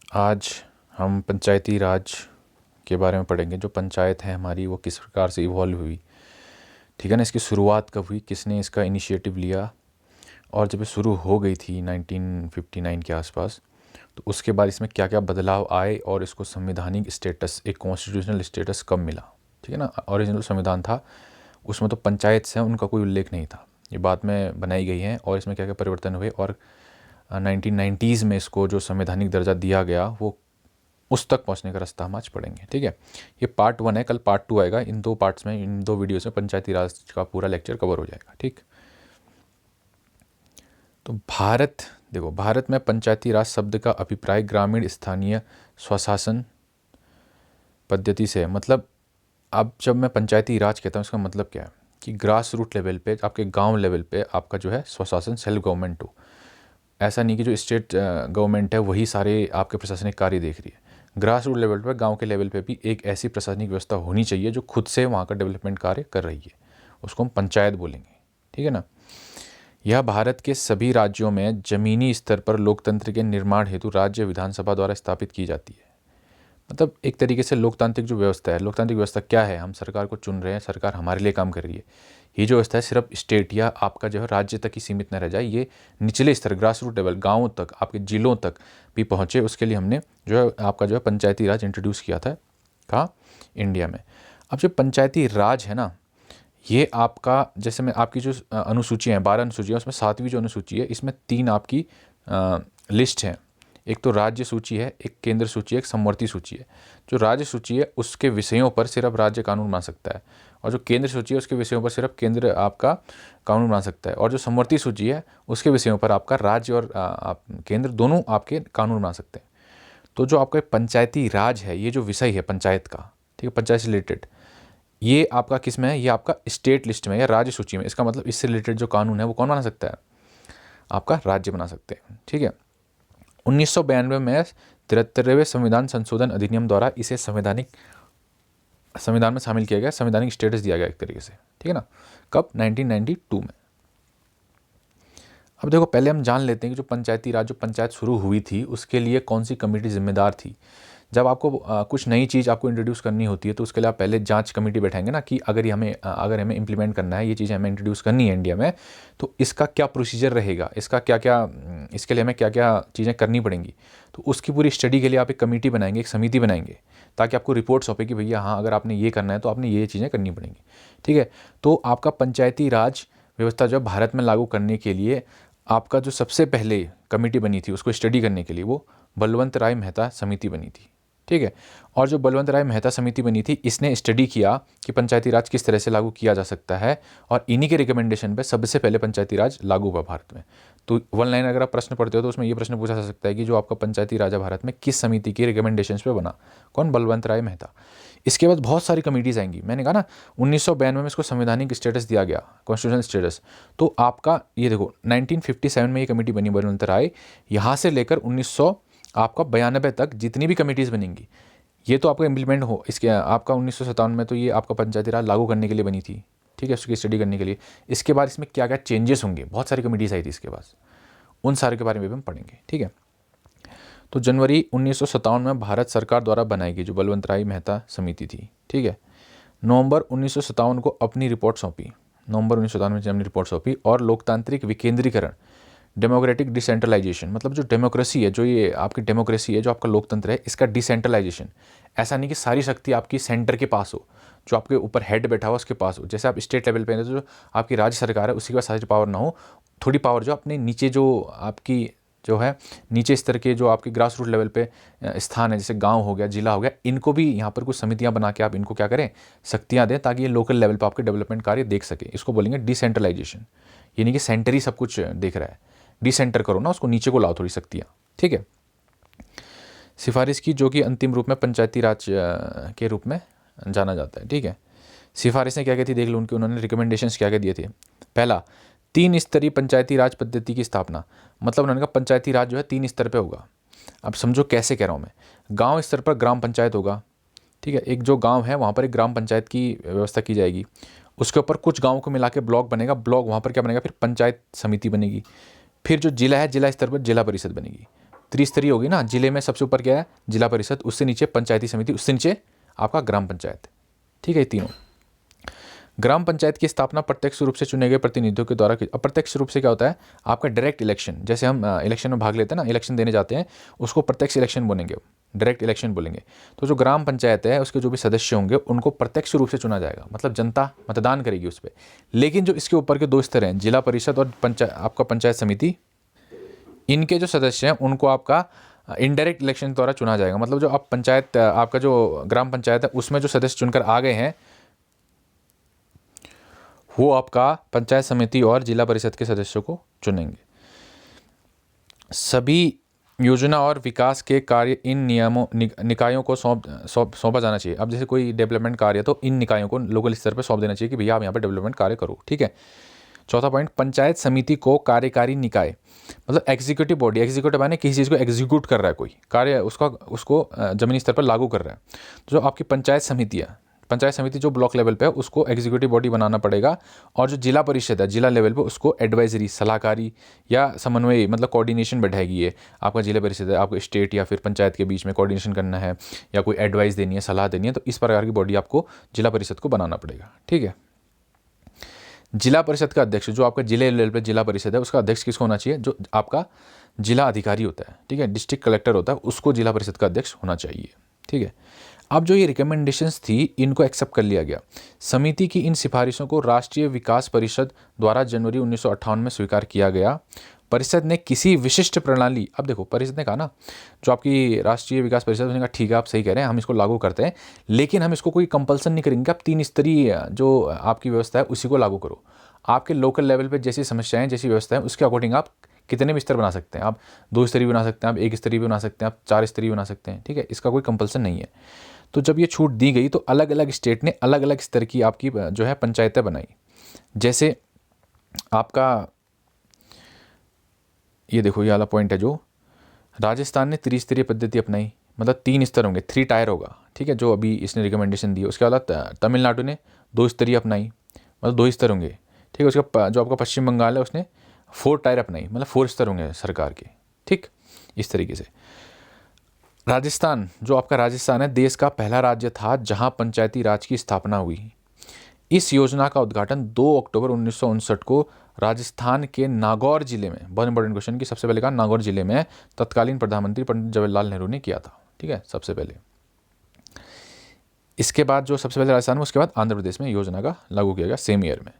आज हम पंचायती राज के बारे में पढ़ेंगे। जो पंचायत है हमारी वो किस प्रकार से इवॉल्व हुई, ठीक है ना। इसकी शुरुआत कब हुई, किसने इसका इनिशिएटिव लिया, और जब ये शुरू हो गई थी 1959 के आसपास, तो उसके बाद इसमें क्या क्या बदलाव आए और इसको संवैधानिक स्टेटस, एक कॉन्स्टिट्यूशनल स्टेटस कब मिला, ठीक है ना। ओरिजिनल संविधान था उसमें तो पंचायत से उनका कोई उल्लेख नहीं था, ये बाद में बनाई गई हैं, और इसमें क्या क्या परिवर्तन हुए और 1990s में इसको जो संवैधानिक दर्जा दिया गया वो उस तक पहुंचने का रास्ता हम आज पढ़ेंगे, ठीक है। ये पार्ट 1 है, कल पार्ट 2 आएगा। इन दो पार्ट्स में, इन दो वीडियोस में पंचायती राज का पूरा लेक्चर कवर हो जाएगा, ठीक। तो भारत, देखो, भारत में पंचायती राज शब्द का अभिप्राय ग्रामीण स्थानीय स्वशासन पद्धति से है। मतलब अब जब मैं पंचायती राज कहता हूँ इसका मतलब क्या है कि ग्रास रूट लेवल पे, आपके गांव लेवल पे आपका जो है स्वशासन, सेल्फ गवर्नमेंट हो। ऐसा नहीं कि जो स्टेट गवर्नमेंट है वही सारे आपके प्रशासनिक कार्य देख रही है। ग्रास रूट लेवल पर, गांव के लेवल पे भी एक ऐसी प्रशासनिक व्यवस्था होनी चाहिए जो खुद से वहाँ का डेवलपमेंट कार्य कर रही है, उसको हम पंचायत बोलेंगे, ठीक है ना। यह भारत के सभी राज्यों में जमीनी स्तर पर लोकतंत्र के निर्माण हेतु राज्य विधानसभा द्वारा स्थापित की जाती है। मतलब एक तरीके से लोकतांत्रिक जो व्यवस्था है, लोकतांत्रिक व्यवस्था क्या है, हम सरकार को चुन रहे हैं, सरकार हमारे लिए काम कर रही है। ये जो व्यवस्था है सिर्फ स्टेट या आपका जो है राज्य तक ही सीमित न रह जाए, ये निचले स्तर, ग्रास रूट लेवल, गाँवों तक, आपके जिलों तक भी पहुँचे। उसके लिए हमने जो है आपका जो है पंचायती राज इंट्रोड्यूस किया था, कहाँ, इंडिया में। अब जो पंचायती राज है ना, ये आपका, जैसे मैं आपकी जो अनुसूची है, 12 अनुसूची है, उसमें 7वीं जो अनुसूची है, इसमें 3 आपकी लिस्ट हैं। एक तो राज्य सूची है, एक केंद्र सूची है, एक समवर्ती सूची है। जो राज्य सूची है उसके विषयों पर सिर्फ राज्य कानून बना सकता है, और जो केंद्र सूची है उसके विषयों पर सिर्फ केंद्र आपका कानून बना सकता है, और जो समवर्ती सूची है उसके विषयों पर आपका राज्य और आप केंद्र दोनों आपके कानून बना सकते हैं। तो जो आपका पंचायती राज है, ये जो विषय है पंचायत का, ठीक है, पंचायत से रिलेटेड, ये आपका किस में है, ये आपका स्टेट लिस्ट में या राज्य सूची में। इसका मतलब इससे रिलेटेड जो कानून है वो कौन बना सकता है, आपका राज्य बना सकते हैं, ठीक है। 1992 में 73वें संविधान संशोधन अधिनियम द्वारा इसे संविधान में शामिल किया गया, संवैधानिक स्टेटस दिया गया एक तरीके से, ठीक है ना। कब, 1992 में। अब देखो, पहले हम जान लेते हैं कि जो पंचायती राज, जो पंचायत शुरू हुई थी, उसके लिए कौन सी कमेटी जिम्मेदार थी। जब आपको कुछ नई चीज़ आपको इंट्रोड्यूस करनी होती है तो उसके लिए आप पहले जांच कमेटी बैठाएंगे ना, कि अगर हमें इम्प्लीमेंट करना है, ये चीज़ें हमें इंट्रोड्यूस करनी है इंडिया में, तो इसका क्या प्रोसीजर रहेगा, इसका क्या क्या, इसके लिए हमें क्या क्या चीज़ें करनी पड़ेंगी। तो उसकी पूरी स्टडी के लिए आप एक कमेटी बनाएंगे, एक समिति बनाएंगे, ताकि आपको रिपोर्ट सौंपे कि भैया हाँ, अगर आपने ये करना है तो आपने ये चीज़ें करनी पड़ेंगी, ठीक है। तो आपका पंचायती राज व्यवस्था जो भारत में लागू करने के लिए आपका जो सबसे पहले कमेटी बनी थी उसको स्टडी करने के लिए, वो बलवंत राय मेहता समिति बनी थी, ठीक है। और जो बलवंत राय मेहता समिति बनी थी, इसने स्टडी किया कि पंचायती राज किस तरह से लागू किया जा सकता है, और इन्हीं के रिकमेंडेशन पे सबसे पहले पंचायती राज लागू हुआ भारत में। तो 1 लाइन अगर आप प्रश्न पढ़ते हो तो उसमें ये प्रश्न पूछा जा सकता है कि जो आपका पंचायती राज है भारत में किस समिति के रिकमेंडेशन पे बना, कौन, बलवंत राय मेहता। इसके बाद बहुत सारी कमेटीज आएंगी। मैंने कहा ना, 1992 में इसको संवैधानिक स्टेटस दिया गया, कॉन्स्टिट्यूशनल स्टेटस। तो आपका ये देखो, 1957 में ये कमेटी बनी बलवंत राय, यहाँ से लेकर 1900 आपका 92 तक जितनी भी कमेटीज़ बनेंगी, ये तो आपका इम्प्लीमेंट हो, इसके आपका 1957 में तो ये आपका पंचायती राज लागू करने के लिए बनी थी, ठीक है, उसकी स्टडी करने के लिए। इसके बाद इसमें क्या क्या चेंजेस होंगे, बहुत सारी कमेटीज़ आई थी इसके बाद, उन सारे के बारे में भी हम पढ़ेंगे, ठीक है। तो जनवरी 1957 में भारत सरकार द्वारा बनाई गई जो बलवंत राय मेहता समिति थी, ठीक है, नवंबर 1957 को अपनी रिपोर्ट सौंपी, नवंबर 1957 में अपनी रिपोर्ट सौंपी। और लोकतांत्रिक विकेंद्रीकरण, डेमोक्रेटिक डिसेंट्रलाइजेशन, मतलब जो डेमोक्रेसी है, जो ये आपकी डेमोक्रेसी है, जो आपका लोकतंत्र है, इसका डिसेंट्रलाइजेशन। ऐसा नहीं कि सारी शक्ति आपकी सेंटर के पास हो, जो आपके ऊपर हेड बैठा हुआ उसके पास हो। जैसे आप स्टेट लेवल पे हैं तो जो आपकी राज्य सरकार है उसी के पास सारी पावर ना हो, थोड़ी पावर जो अपने नीचे, जो आपकी जो है नीचे स्तर के, जो आपके ग्रास रूट लेवल पे स्थान है, जैसे गांव हो गया, जिला हो गया, इनको भी यहाँ पर कुछ समितियाँ बना के आप इनको क्या करें, शक्तियाँ दें, ताकि ये लोकल लेवल पर आपके डेवलपमेंट कार्य देख सके। इसको बोलेंगे डिसेंट्रलाइजेशन। ये नहीं कि सेंटर ही सब कुछ देख रहा है, डिसेंटर करो ना, उसको नीचे को लाओ थोड़ी शक्तियाँ, ठीक है। सिफारिश की, जो कि अंतिम रूप में पंचायती राज के रूप में जाना जाता है, ठीक है। सिफारिशें क्या क्या थी देख लो, उन्होंने रिकमेंडेशंस क्या क्या दिए थे। पहला, 3 स्तरीय पंचायती राज पद्धति की स्थापना। मतलब उन्होंने कहा पंचायती राज जो है 3 स्तर पे होगा। अब समझो कैसे कह रहा हूँ मैं। गांव स्तर पर ग्राम पंचायत होगा, ठीक है, एक जो गांव है वहाँ पर एक ग्राम पंचायत की व्यवस्था की जाएगी। उसके ऊपर कुछ गाँव को मिला के ब्लॉक बनेगा, ब्लॉक वहाँ पर क्या बनेगा, फिर पंचायत समिति बनेगी। फिर जो जिला है, जिला स्तर पर जिला परिषद बनेगी। त्रिस्तरीय होगी ना, जिले में सबसे ऊपर क्या है, जिला परिषद, उससे नीचे पंचायती समिति, उससे नीचे आपका ग्राम पंचायत। ठीक है, तीनों। ग्राम पंचायत की स्थापना प्रत्यक्ष रूप से चुने गए प्रतिनिधियों के द्वारा की। अप्रत्यक्ष रूप से क्या होता है, आपका डायरेक्ट इलेक्शन, जैसे हम इलेक्शन में भाग लेते हैं ना, इलेक्शन देने जाते हैं, उसको प्रत्यक्ष इलेक्शन बोलेंगे, डायरेक्ट इलेक्शन बोलेंगे। तो जो ग्राम पंचायत है उसके जो भी सदस्य होंगे उनको प्रत्यक्ष रूप से चुना जाएगा, मतलब जनता मतदान करेगी उस पर। लेकिन जो इसके ऊपर के दो स्तर हैं, जिला परिषद और आपका पंचायत समिति, इनके जो सदस्य हैं उनको आपका इनडायरेक्ट इलेक्शन द्वारा चुना जाएगा। मतलब जो आप पंचायत, आपका जो ग्राम पंचायत है उसमें जो सदस्य चुनकर आ गए हैं वो आपका पंचायत समिति और जिला परिषद के सदस्यों को चुनेंगे। सभी योजना और विकास के कार्य इन निकायों को सौंपा जाना चाहिए। अब जैसे कोई डेवलपमेंट कार्य है तो इन निकायों को लोकल स्तर पर सौंप देना चाहिए कि भैया आप यहाँ पर डेवलपमेंट कार्य करो। ठीक है। चौथा पॉइंट, पंचायत समिति को कार्यकारी निकाय, मतलब एग्जीक्यूटिव बॉडी, एग्जीक्यूटिव यानी किसी चीज़ को एग्जीक्यूट कर रहा है, कोई कार्य उसको जमीनी स्तर पर लागू कर रहा है। तो जो आपकी पंचायत समिति है, पंचायत समिति जो ब्लॉक लेवल पे है उसको एग्जीक्यूटिव बॉडी बनाना पड़ेगा। और जो जिला परिषद है जिला लेवल पे उसको एडवाइजरी, सलाहकारी या समन्वय, मतलब कोऑर्डिनेशन बैठाएगी। ये आपका जिला परिषद है, आपको स्टेट या फिर पंचायत के बीच में कोऑर्डिनेशन करना है या कोई एडवाइस देनी है, सलाह देनी है, तो इस प्रकार की बॉडी आपको जिला परिषद को बनाना पड़ेगा। ठीक है। जिला परिषद का अध्यक्ष, जो आपका जिले लेवल पे जिला परिषद है उसका अध्यक्ष किसको होना चाहिए, जो आपका जिला अधिकारी होता है, ठीक है, डिस्ट्रिक्ट कलेक्टर होता है, उसको जिला परिषद का अध्यक्ष होना चाहिए। ठीक है। अब जो ये रिकमेंडेशंस थी इनको एक्सेप्ट कर लिया गया। समिति की इन सिफारिशों को राष्ट्रीय विकास परिषद द्वारा जनवरी 1958 में स्वीकार किया गया। परिषद ने किसी विशिष्ट प्रणाली, अब देखो परिषद ने कहा ना, जो आपकी राष्ट्रीय विकास परिषद, उसने कहा ठीक है आप सही कह रहे हैं, हम इसको लागू करते हैं, लेकिन हम इसको कोई कंपल्सन नहीं करेंगे, आप 3 स्तरीय जो आपकी व्यवस्था है उसी को लागू करो। आपके लोकल लेवल पे जैसी समस्याएं, जैसी व्यवस्था है उसके अकॉर्डिंग आप कितने भी स्तर बना सकते हैं। आप 2 स्तरीय बना सकते हैं, आप 1 स्तरीय बना सकते हैं, आप 4 स्तरीय बना सकते हैं। ठीक है, इसका कोई कंपल्सन नहीं है। तो जब ये छूट दी गई तो अलग अलग स्टेट ने अलग अलग स्तर की आपकी जो है पंचायतें बनाई। जैसे आपका ये देखो, ये वाला पॉइंट है, जो राजस्थान ने त्रिस्तरीय पद्धति अपनाई, मतलब 3 स्तर होंगे, 3 टायर होगा। ठीक है, जो अभी इसने रिकमेंडेशन दी है। उसके अलावा तमिलनाडु ने 2 स्तरीय अपनाई, मतलब 2 स्तर होंगे। ठीक है। उसका जो आपका पश्चिम बंगाल है उसने 4 टायर अपनाई, मतलब 4 स्तर होंगे सरकार के। ठीक, इस तरीके से राजस्थान, जो आपका राजस्थान है, देश का पहला राज्य था जहां पंचायती राज की स्थापना हुई। इस योजना का उद्घाटन 2 अक्टूबर 1959 को राजस्थान के नागौर जिले में, बहुत इंपॉर्टेंट क्वेश्चन, की सबसे पहले कहा नागौर जिले में तत्कालीन प्रधानमंत्री पंडित जवाहरलाल नेहरू ने किया था। ठीक है, सबसे पहले। इसके बाद जो सबसे पहले राजस्थान में, उसके बाद आंध्र प्रदेश में योजना का लागू किया गया सेम ईयर में।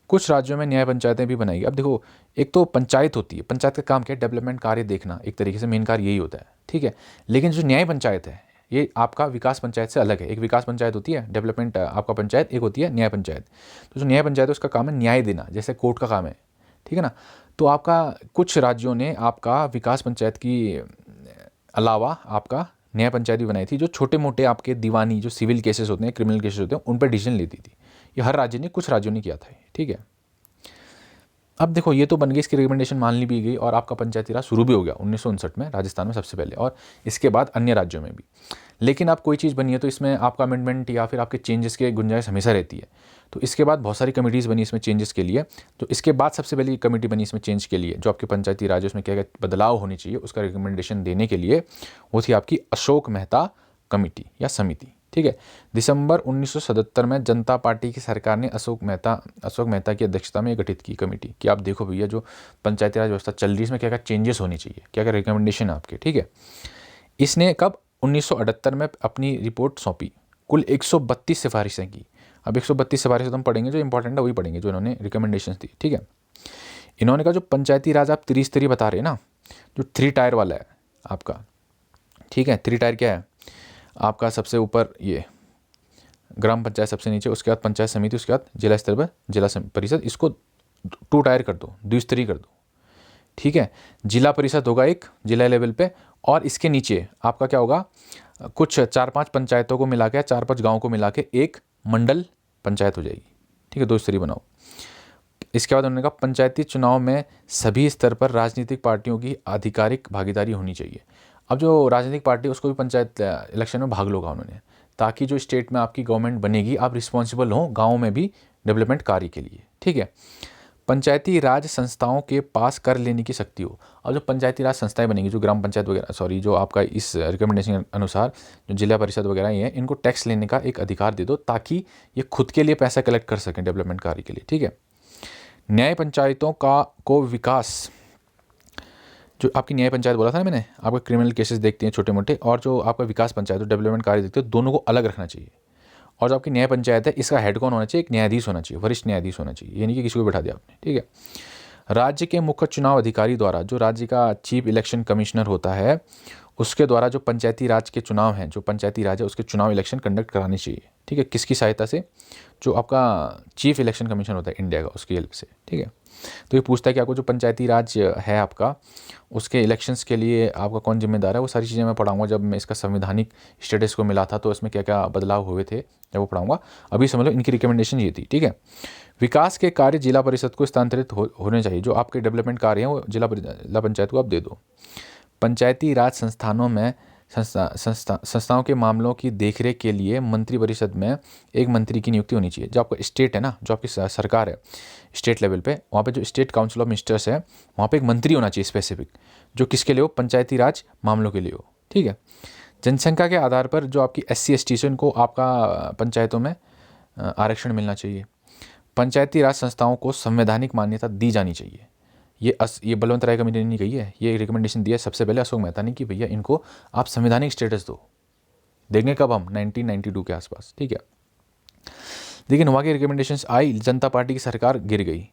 कुछ राज्यों में न्याय पंचायतें भी बनाई गई। अब देखो, एक तो पंचायत होती है, पंचायत का काम क्या है, डेवलपमेंट कार्य देखना, एक तरीके से मेन कार्य यही होता है। ठीक है। लेकिन जो न्याय पंचायत है ये आपका विकास पंचायत से अलग है। एक विकास पंचायत होती है, डेवलपमेंट आपका पंचायत, एक होती है न्याय पंचायत। तो जो न्याय पंचायत है उसका काम है न्याय देना, जैसे कोर्ट का काम है। ठीक है ना। तो आपका कुछ राज्यों ने आपका विकास पंचायत की अलावा आपका न्याय पंचायत भी बनाई थी, जो छोटे मोटे आपके दीवानी, जो सिविल केसेस होते हैं, क्रिमिनल केसेस होते हैं, उन पर डिसीजन लेती थी। ये हर राज्य ने, कुछ राज्यों ने किया था। ठीक है। अब देखो, ये तो बन गई, इसकी रिकमेंडेशन मान ली भी गई और आपका पंचायती राज शुरू भी हो गया 1959 में राजस्थान में सबसे पहले, और इसके बाद अन्य राज्यों में भी। लेकिन अब कोई चीज़ बनी है तो इसमें आपका अमेंडमेंट या फिर आपके चेंजेस के गुंजाइश हमेशा रहती है। तो इसके बाद बहुत सारी कमेटीज़ बनी इसमें चेंजेस के लिए। तो इसके बाद सबसे पहली कमेटी बनी इसमें चेंज के लिए, जो आपके पंचायती राज है उसमें क्या क्या बदलाव होनी चाहिए उसका रिकमेंडेशन देने के लिए, वो थी आपकी अशोक मेहता कमेटी या समिति। ठीक है। दिसंबर 1977 में जनता पार्टी की सरकार ने अशोक मेहता की अध्यक्षता में गठित की कमेटी कि आप देखो भैया, जो पंचायती राज व्यवस्था चल रही है इसमें क्या क्या चेंजेस होनी चाहिए, क्या क्या रिकमेंडेशन है आपके। ठीक है। इसने कब 1978 में अपनी रिपोर्ट सौंपी। कुल 132 सिफारिशें की। अब 132 सिफारिशें तो हम पढ़ेंगे, जो इंपॉर्टेंट है वही पढ़ेंगे, जो इन्होंने रिकमेंडेशंस दी। ठीक है। इन्होंने कहा जो पंचायती राज आप त्रिस्तरीय बता रहे हैं ना, जो 3 टायर वाला है आपका। ठीक है। 3 टायर क्या है आपका, सबसे ऊपर ये ग्राम पंचायत सबसे नीचे, उसके बाद पंचायत समिति, उसके बाद जिला स्तर पर जिला परिषद, इसको 2 टायर कर दो, द्विस्तरीय कर दो। ठीक है। जिला परिषद होगा एक जिला लेवल पे, और इसके नीचे आपका क्या होगा, कुछ 4-5 पंचायतों को मिला के, 4-5 गाँव को मिला के एक मंडल पंचायत हो जाएगी। ठीक है, 2 स्तरीय बनाओ। इसके बाद उन्होंने कहा पंचायती चुनाव में सभी स्तर पर राजनीतिक पार्टियों की आधिकारिक भागीदारी होनी चाहिए। अब जो राजनीतिक पार्टी उसको भी पंचायत इलेक्शन में भाग लोगा उन्होंने, ताकि जो स्टेट में आपकी गवर्नमेंट बनेगी आप रिस्पॉन्सिबल हो गाँव में भी डेवलपमेंट कार्य के लिए। ठीक है। पंचायती राज संस्थाओं के पास कर लेने की शक्ति हो। और जो पंचायती राज संस्थाएं बनेंगी, जो ग्राम पंचायत वगैरह, सॉरी, जो आपका इस रिकमेंडेशन के अनुसार जो जिला परिषद वगैरह ये हैं, इनको टैक्स लेने का एक अधिकार दे दो ताकि ये खुद के लिए पैसा कलेक्ट कर सकें डेवलपमेंट कार्य के लिए। ठीक है। न्याय पंचायतों को विकास, जो आपकी न्याय पंचायत बोला था ना मैंने, आपका क्रिमिनल केसेस देखते हैं छोटे मोटे, और जो आपका विकास पंचायत जो डेवलपमेंट कार्य देखते हैं, दोनों को अलग रखना चाहिए। और जो आपकी न्याय पंचायत है, इसका हेड कौन होना चाहिए? एक न्यायाधीश होना चाहिए, वरिष्ठ न्यायाधीश होना चाहिए, यानी कि किसी को बैठा दिया आपने। ठीक है। राज्य के मुख्य चुनाव अधिकारी द्वारा, जो राज्य का चीफ इलेक्शन कमिश्नर होता है, उसके द्वारा जो पंचायती राज के चुनाव हैं, जो पंचायती राज है उसके चुनाव इलेक्शन कंडक्ट करानी चाहिए। ठीक है। किसकी सहायता से? जो आपका चीफ इलेक्शन कमीशन होता है इंडिया का, उसकी हेल्प से। ठीक है। तो ये पूछता है कि आपको जो पंचायती राज है आपका, उसके इलेक्शंस के लिए आपका कौन जिम्मेदार है। वो सारी चीज़ें मैं पढ़ाऊंगा जब मैं इसका संवैधानिक स्टेटस को मिला था, तो इसमें क्या क्या बदलाव हुए थे, जब वो पढ़ाऊंगा। अभी समझ लो इनकी रिकमेंडेशन ये थी। ठीक है। विकास के कार्य जिला परिषद को स्थानांतरित होने चाहिए। जो आपके डेवलपमेंट कार्य हैं वो जिला पंचायत को आप दे दो। पंचायती राज संस्थानों में संस्थाओं के मामलों की देखरेख के लिए मंत्री परिषद में एक मंत्री की नियुक्ति होनी चाहिए। जो आपका स्टेट है ना, जो आपकी सरकार है स्टेट लेवल पे, वहाँ पे जो स्टेट काउंसिल ऑफ मिनिस्टर्स है, वहाँ पे एक मंत्री होना चाहिए स्पेसिफिक, जो किसके लिए हो? पंचायती राज मामलों के लिए हो। ठीक है। जनसंख्या के आधार पर जो आपकी SC ST से उनको आपका पंचायतों में आरक्षण मिलना चाहिए। पंचायती राज संस्थाओं को संवैधानिक मान्यता दी जानी चाहिए। ये बलवंत राय कमेटी ने नहीं कही है, ये रिकमेंडेशन दिया सबसे पहले अशोक मेहता ने कि भैया इनको आप संवैधानिक स्टेटस दो। देंगे कब? हम 1992 के आसपास। ठीक है। लेकिन वहाँ की रिकमेंडेशंस आई, जनता पार्टी की सरकार गिर गई,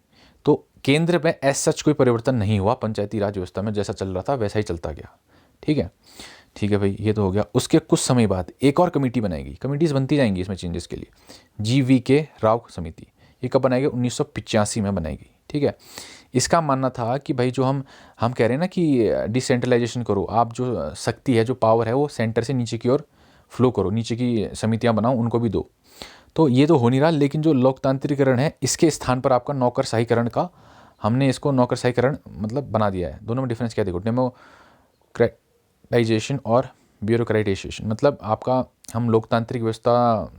तो केंद्र में एज सच कोई परिवर्तन नहीं हुआ। पंचायती राज व्यवस्था में जैसा चल रहा था वैसा ही चलता गया। ठीक है। ठीक है भाई, ये तो हो गया। उसके कुछ समय बाद एक और कमेटी बनाएगी, कमेटीज़ बनती जाएंगी इसमें चेंजेस के लिए। GVK राव समिति, ये कब बनाएगी? 1985 में बनाएगी। ठीक है। इसका मानना था कि भाई जो हम कह रहे हैं ना कि डिसेंट्रलाइजेशन करो, आप जो शक्ति है, जो पावर है, वो सेंटर से नीचे की ओर फ्लो करो, नीचे की समितियां बनाओ, उनको भी दो। तो ये तो हो नहीं रहा, लेकिन जो लोकतांत्रिकरण है, इसके स्थान पर आपका नौकरशाहीकरण का, हमने इसको नौकरशाहीकरण मतलब बना दिया है। दोनों में डिफरेंस क्या? देखो, डेमोक्रेटाइजेशन और ब्यूरोक्रेटाइजेशन, मतलब आपका हम लोकतांत्रिक व्यवस्था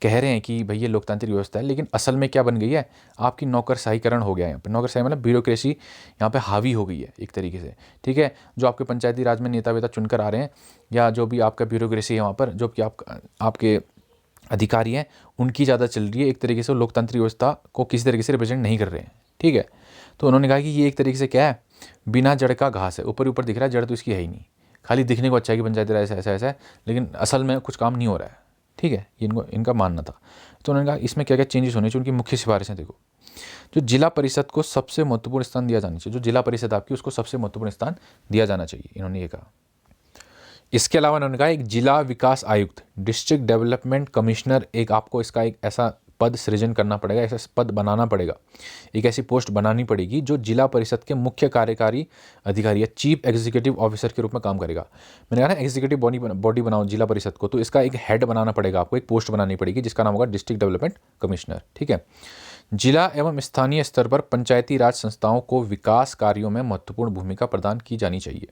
कह रहे हैं कि भई ये लोकतांत्रिक व्यवस्था है, लेकिन असल में क्या बन गई है? आपकी नौकरशाहीकरण हो गया है यहाँ पे। नौकरशाही मतलब ब्यूरोक्रेसी यहाँ पे हावी हो गई है एक तरीके से। ठीक है। जो आपके पंचायती राज में नेता वेता चुनकर आ रहे हैं, या जो भी आपका ब्यूरोक्रेसी है वहाँ पर, जो कि आपके अधिकारी हैं, उनकी ज़्यादा चल रही है। एक तरीके से लोकतांत्रिक व्यवस्था को किसी तरीके से रिप्रेजेंट नहीं कर रहे हैं। ठीक है। तो उन्होंने कहा कि ये एक तरीके से क्या है? बिना जड़ का घास है, ऊपर ऊपर दिख रहा है, जड़ तो इसकी है ही नहीं, खाली दिखने को अच्छा है कि पंचायती राज ऐसा ऐसा है, लेकिन असल में कुछ काम नहीं हो रहा है। ठीक है। इनका मानना था। तो उन्होंने कहा इसमें क्या क्या चेंजेस होने चाहिए। उनकी मुख्य सिफारिशें देखो। जो जिला परिषद को सबसे महत्वपूर्ण स्थान दिया जाना चाहिए, जो जिला परिषद आपकी, उसको सबसे महत्वपूर्ण स्थान दिया जाना चाहिए, इन्होंने ये कहा। इसके अलावा इन्होंने कहा एक जिला विकास आयुक्त, डिस्ट्रिक्ट डेवलपमेंट कमिश्नर, एक आपको इसका एक ऐसा पद सृजन करना पड़ेगा, ऐसा पद बनाना पड़ेगा, एक ऐसी पोस्ट बनानी पड़ेगी जो जिला परिषद के मुख्य कार्यकारी अधिकारी या चीफ एग्जीक्यूटिव ऑफिसर के रूप में काम करेगा। मैंने कहा ना एग्जीक्यूटिव बॉडी बनाओ जिला परिषद को, तो इसका एक हेड बनाना पड़ेगा आपको, एक पोस्ट बनानी पड़ेगी जिसका नाम होगा डिस्ट्रिक्ट डेवलपमेंट कमिश्नर। ठीक है। जिला एवं स्थानीय स्तर पर पंचायती राज संस्थाओं को विकास कार्यों में महत्वपूर्ण भूमिका प्रदान की जानी चाहिए।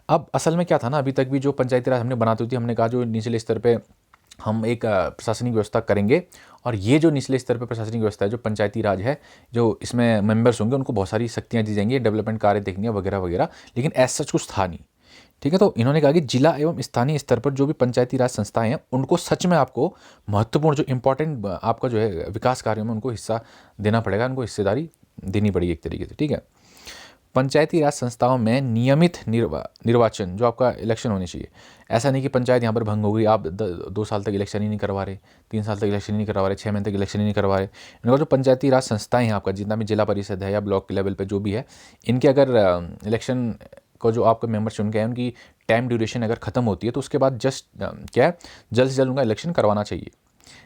अब असल में क्या था ना, अभी तक भी जो पंचायती राज हमने बनाती थी, हमने कहा जो निचले स्तर पे हम एक प्रशासनिक व्यवस्था करेंगे, और ये जो निचले स्तर पे प्रशासनिक व्यवस्था है, जो पंचायती राज है, जो इसमें मेंबर्स होंगे, उनको बहुत सारी शक्तियाँ दी जाएंगी, डेवलपमेंट कार्य देखेंगे वगैरह वगैरह, लेकिन ऐसा सच कुछ था नहीं। ठीक है। तो इन्होंने कहा कि जिला एवं स्थानीय स्तर पर जो भी पंचायती राज संस्थाएं हैं, उनको सच में आपको महत्वपूर्ण जो इंपॉर्टेंट आपका जो है विकास कार्यों में उनको हिस्सा देना पड़ेगा, उनको हिस्सेदारी देनी पड़ेगी एक तरीके से। ठीक है। पंचायती राज संस्थाओं में नियमित निर्वाचन, जो आपका इलेक्शन होने चाहिए। ऐसा नहीं कि पंचायत यहाँ पर भंग हो गई, आप 2 साल तक इलेक्शन ही नहीं करवा रहे, 3 साल तक इलेक्शन ही नहीं करवा रहे, 6 महीने तक इलेक्शन ही नहीं करवा रहे। इनका जो पंचायती राज संस्थाएं हैं आपका, जितना भी जिला परिषद है या ब्लॉक लेवल पे जो भी है, इनके अगर इलेक्शन को जो आपके मेंबर चुन के हैं, उनकी टाइम ड्यूरेशन अगर खत्म होती है, तो उसके बाद क्या है, जल्द से जल्द उनका इलेक्शन करवाना चाहिए।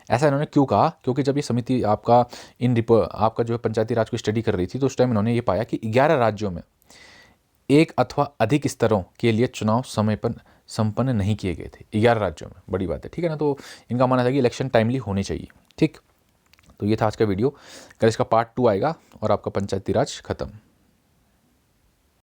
ऐसा इन्होंने क्यों कहा? क्योंकि जब ये समिति आपका जो पंचायती राज को स्टडी कर रही थी, तो उस टाइम इन्होंने ये पाया कि 11 राज्यों में एक अथवा अधिक स्तरों के लिए चुनाव समय पर संपन्न नहीं किए गए थे, 11 राज्यों में। बड़ी बात है। ठीक है ना। तो इनका मानना था कि इलेक्शन टाइमली होने चाहिए। ठीक। तो ये था आज का वीडियो। कल इसका पार्ट 2 आएगा और आपका पंचायती राज खत्म।